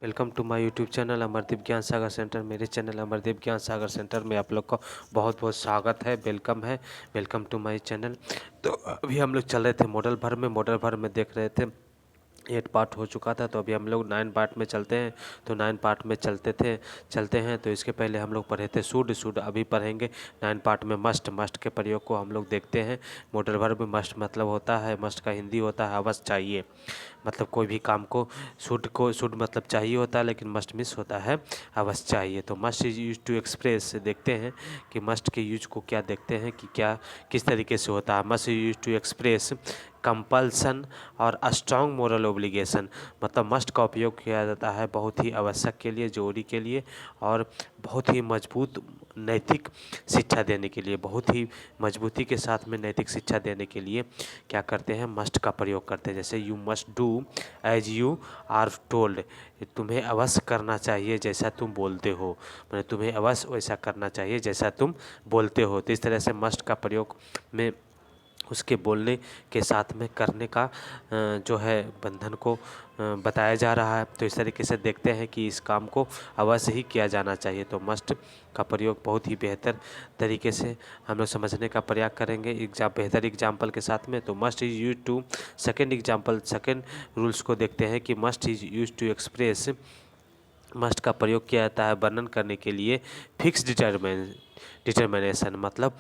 Welcome to my YouTube channel Amardeep Gyan Sagar centre. मेरे channel Amardeep Gyan Sagar centre में आप लोग का बहुत बहुत स्वागत है, वेलकम है। Welcome to my channel. तो अभी हम लोग चल रहे थे मॉडल भर में देख रहे थे। 8 पार्ट हो चुका था, तो अभी हम लोग 9 पार्ट में चलते हैं। तो 9 पार्ट में चलते हैं। तो इसके पहले हम लोग पढ़े थे शुड, अभी पढ़ेंगे 9 पार्ट में मस्ट के प्रयोग को हम लोग देखते हैं। मॉडल भर में मस्ट मतलब होता है, मस्ट का हिंदी होता है अवश्य चाहिए। मतलब कोई भी काम को शुड मतलब चाहिए होता है, लेकिन मस्ट मिस होता है अवश्य चाहिए। तो must is use to express देखते हैं कि मस्ट के यूज को क्या देखते हैं कि क्या किस तरीके से होता है। Must is use to express compulsion और स्ट्रॉन्ग मोरल ओब्लिगेशन। मतलब मस्ट का उपयोग किया जाता है बहुत ही आवश्यक के लिए, जरूरी के लिए, और बहुत ही मजबूत नैतिक शिक्षा देने के लिए, बहुत ही मजबूती के साथ में नैतिक शिक्षा देने के लिए क्या करते हैं, मस्ट का प्रयोग करते हैं। जैसे you must do as you are told, तुम्हें अवश्य करना चाहिए जैसा तुम बोलते हो। मतलब तुम्हें अवश्य वैसा करना चाहिए जैसा तुम बोलते हो। तो इस तरह से मस्ट का प्रयोग में उसके बोलने के साथ में करने का जो है बंधन को बताया जा रहा है। तो इस तरीके से देखते हैं कि इस काम को अवश्य ही किया जाना चाहिए। तो मस्ट का प्रयोग बहुत ही बेहतर तरीके से हम लोग समझने का प्रयास करेंगे बेहतर एग्जाम्पल के साथ में। तो must is use to second rules को देखते हैं कि must is use to express. Must का प्रयोग किया जाता है वर्णन करने के लिए फिक्स डिटर्मिनेशन, मतलब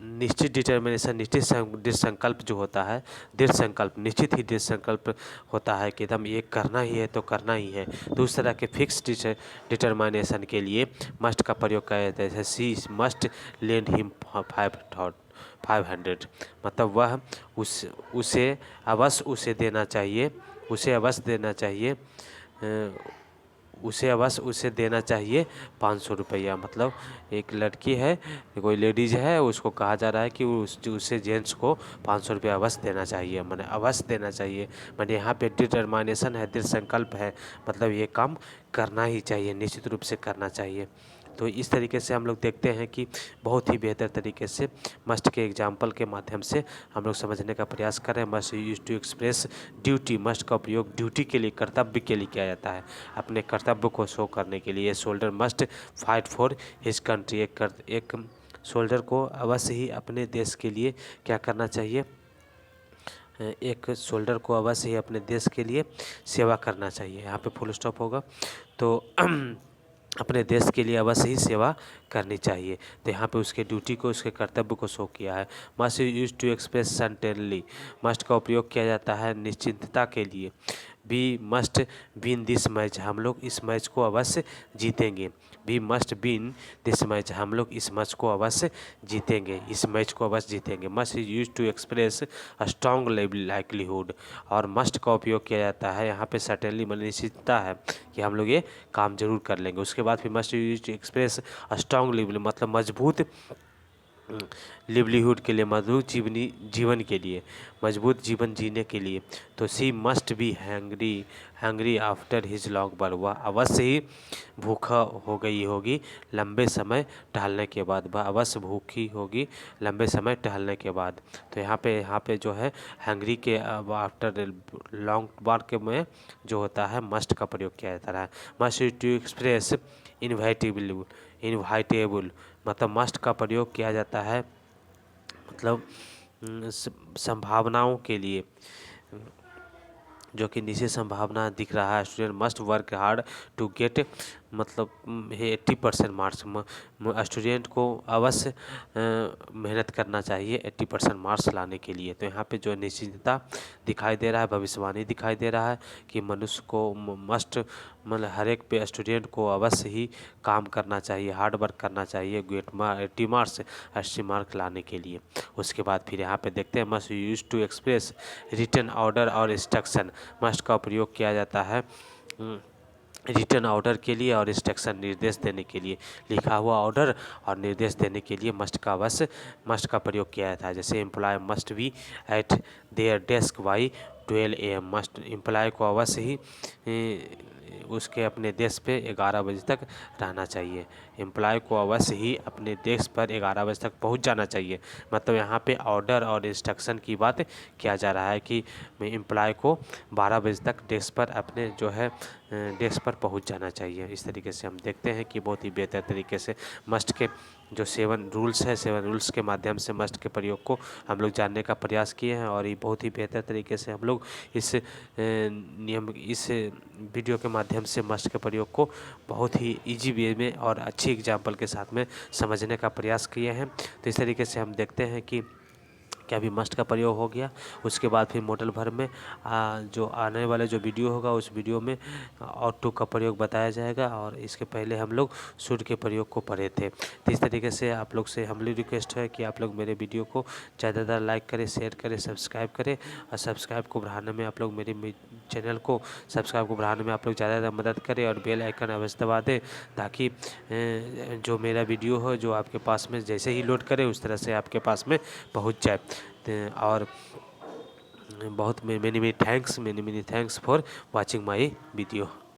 निश्चित डिटर्मिनेशन, दृढ़ संकल्प जो होता है, दृढ़ संकल्प, निश्चित ही दृढ़ संकल्प होता है कि एकदम ये करना ही है तो करना ही है। तो उस तरह के फिक्स डिटर्मिनेशन के लिए मस्ट का प्रयोग किया जाता है। जैसे सी मस्ट लेंड हिम 500, मतलब वह उसे अवश्य देना चाहिए, उसे अवश्य देना चाहिए, उसे देना चाहिए 500 रुपया। मतलब एक लड़की है, कोई लेडीज है, उसको कहा जा रहा है कि उसे जेंट्स को 500 रुपया अवश्य देना चाहिए। मैंने अवश्य देना चाहिए, मैंने यहाँ पे डिटरमाइनेशन है, दृढ़ संकल्प है, मतलब ये काम करना ही चाहिए, निश्चित रूप से करना चाहिए। तो इस तरीके से हम लोग देखते हैं कि बहुत ही बेहतर तरीके से मस्ट के एग्जाम्पल के माध्यम से हम लोग समझने का प्रयास करें। Must use to express duty, must का उपयोग ड्यूटी के लिए, कर्तव्य के लिए किया जाता है, अपने कर्तव्य को शो करने के लिए। Soldier must fight for his country, एक सोल्डर को अवश्य ही अपने देश के लिए क्या करना चाहिए, एक सोल्डर को अवश्य ही अपने देश के लिए सेवा करना चाहिए। यहाँ पे फुल स्टॉप होगा। तो अपने देश के लिए अवश्य ही सेवा करनी चाहिए। तो यहाँ पे उसके ड्यूटी को, उसके कर्तव्य को शो किया है। Must use to express certainly, must का उपयोग किया जाता है निश्चिंतता के लिए। We must win this match, हम लोग इस मैच को अवश्य जीतेंगे। We must win this match, हम लोग इस मैच को अवश्य जीतेंगे, इस मैच को अवश्य जीतेंगे। Must is use to express a strong livelihood, और मस्ट का उपयोग किया जाता है यहाँ पे सर्टेनली, मतलब निश्चितता है कि हम लोग ये काम जरूर कर लेंगे। उसके बाद फिर must use to express a strong lively, मतलब मजबूत लिवलीहुड के लिए, मजबूत जीवन के लिए, मजबूत जीवन जीने के लिए। तो she must be hungry after his long burn, वह अवश्य ही भूखा हो गई होगी लंबे समय टहलने के बाद, वह अवश्य भूखी होगी लंबे समय टहलने के बाद। तो यहाँ पे जो है हैंग्री के आफ्टर लॉन्ग वर्क में जो होता है मस्ट का प्रयोग किया जाता है। मस्ट टू एक्सप्रेस इनवाइटेबल, मतलब मस्ट का प्रयोग किया जाता है, मतलब संभावनाओं के लिए, जो कि नीचे संभावना दिख रहा है। Student must work hard to get, मतलब 80% मार्क्स, स्टूडेंट को अवश्य मेहनत करना चाहिए 80% मार्क्स लाने के लिए। तो यहाँ पे जो निश्चितता दिखाई दे रहा है, भविष्यवाणी दिखाई दे रहा है कि मनुष्य को मस्ट, मतलब हर एक पे स्टूडेंट को अवश्य ही काम करना चाहिए, हार्ड वर्क करना चाहिए 80 मार्क्स, 80 मार्क लाने के लिए। उसके बाद फिर यहाँ पे देखते हैं must use to express written order और इंस्ट्रक्शन, मस्ट का प्रयोग किया जाता है रिटर्न ऑर्डर के लिए और इंस्ट्रक्शन, निर्देश देने के लिए, लिखा हुआ ऑर्डर और निर्देश देने के लिए मस्ट का प्रयोग किया जाता है। जैसे employ must be at their desk by 12 AM, must employ को अवश्य ही उसके अपने डेस्क पे 11 बजे तक रहना चाहिए। एम्प्लॉय को अवश्य ही अपने डेस्क पर 11 बजे तक पहुंच जाना चाहिए। मतलब यहाँ पे ऑर्डर और इंस्ट्रक्शन की बात किया जा रहा है कि एम्प्लॉय को 12 बजे तक डेस्क पर अपने जो है डेस्क पर पहुंच जाना चाहिए। इस तरीके से हम देखते हैं कि बहुत ही बेहतर तरीके से मस्ट के जो 7 रूल्स है, 7 रूल्स के माध्यम से मस्ट के प्रयोग को हम लोग जानने का प्रयास किए हैं और ये बहुत ही बेहतर तरीके से हम लोग इस इस वीडियो के माध्यम से मस्ट के प्रयोग को बहुत ही इजी वे में और अच्छी एग्जाम्पल के साथ में समझने का प्रयास किए हैं। तो इस तरीके से हम देखते हैं कि क्या भी मस्ट का प्रयोग हो गया। उसके बाद फिर मॉडल भर में जो आने वाला जो वीडियो होगा उस वीडियो में और टू का प्रयोग बताया जाएगा और इसके पहले हम लोग शुड के प्रयोग को पढ़े थे। तो इस तरीके से आप लोग से हमारी रिक्वेस्ट है कि आप लोग मेरे वीडियो को ज़्यादा लाइक करें, शेयर करें, सब्सक्राइब करें और सब्सक्राइब को बढ़ाने में आप लोग मेरे चैनल को सब्सक्राइब को बढ़ाने में आप लोग ज़्यादा मदद करें और बेल आइकन अवश्य दबा दें ताकि जो मेरा वीडियो हो जो आपके पास में जैसे ही लोड करें उस तरह से आपके पास में पहुंच जाए। और बहुत many many thanks for watching my video.